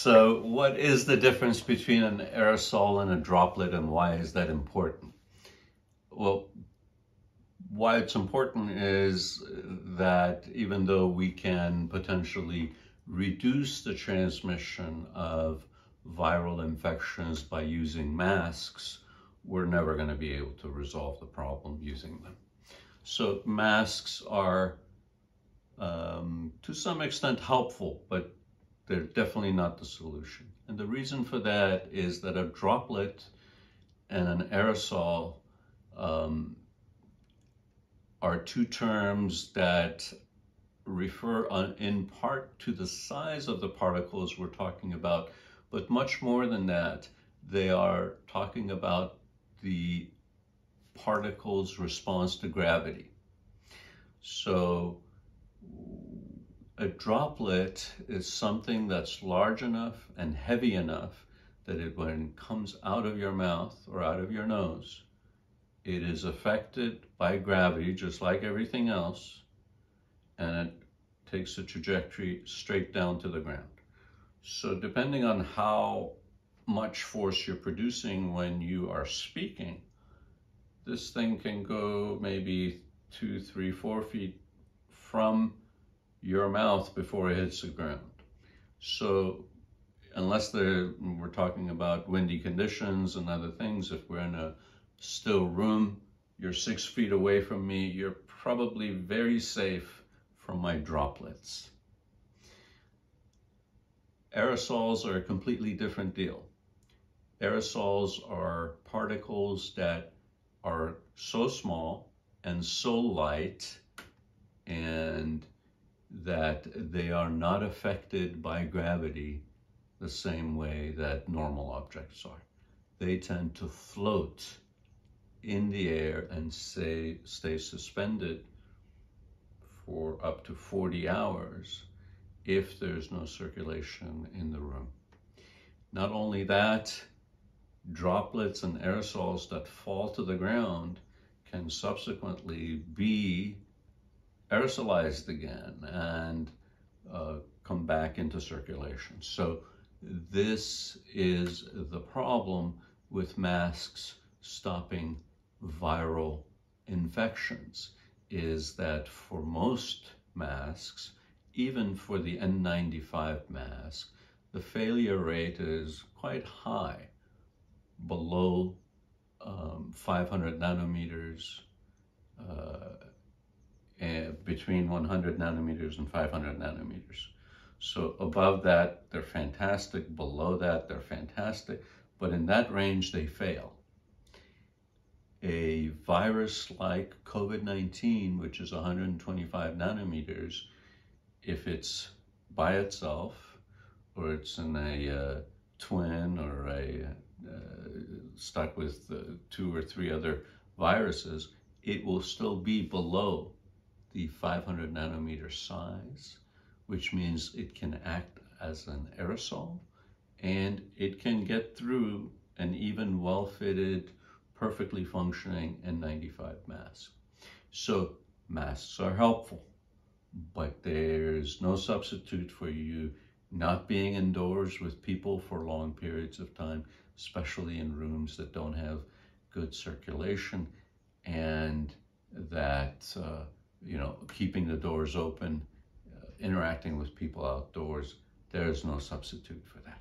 So what is the difference between an aerosol and a droplet, and why is that important? Well, why it's important is that even though we can potentially reduce the transmission of viral infections by using masks, we're never going to be able to resolve the problem using them. So masks are to some extent helpful, but they're definitely not the solution. And the reason for that is that a droplet and an aerosol are two terms that refer in part to the size of the particles we're talking about, but much more than that, they are talking about the particle's response to gravity. So a droplet is something that's large enough and heavy enough that when it comes out of your mouth or out of your nose, it is affected by gravity just like everything else, and it takes a trajectory straight down to the ground. So depending on how much force you're producing when you are speaking, this thing can go maybe 2, 3, 4 feet from your mouth before it hits the ground. So unless we're talking about windy conditions and other things, if we're in a still room, you're 6 feet away from me, you're probably very safe from my droplets. Aerosols are a completely different deal. Aerosols are particles that are so small and so light and that they are not affected by gravity the same way that normal objects are. They tend to float in the air and stay suspended for up to 40 hours if there's no circulation in the room. Not only that, droplets and aerosols that fall to the ground can subsequently be aerosolized again and come back into circulation. So this is the problem with masks stopping viral infections, is that for most masks, even for the N95 mask, the failure rate is quite high, below 500 nanometers, between 100 nanometers and 500 nanometers. So above that, they're fantastic. Below that, they're fantastic. But in that range, they fail. A virus like COVID-19, which is 125 nanometers, if it's by itself, or it's in a twin, or stuck with 2 or 3 other viruses, it will still be below the 500 nanometer size, which means it can act as an aerosol, and it can get through an even well-fitted, perfectly functioning N95 mask. So masks are helpful, but there's no substitute for you not being indoors with people for long periods of time, especially in rooms that don't have good circulation, and that keeping the doors open, interacting with people outdoors, there's no substitute for that.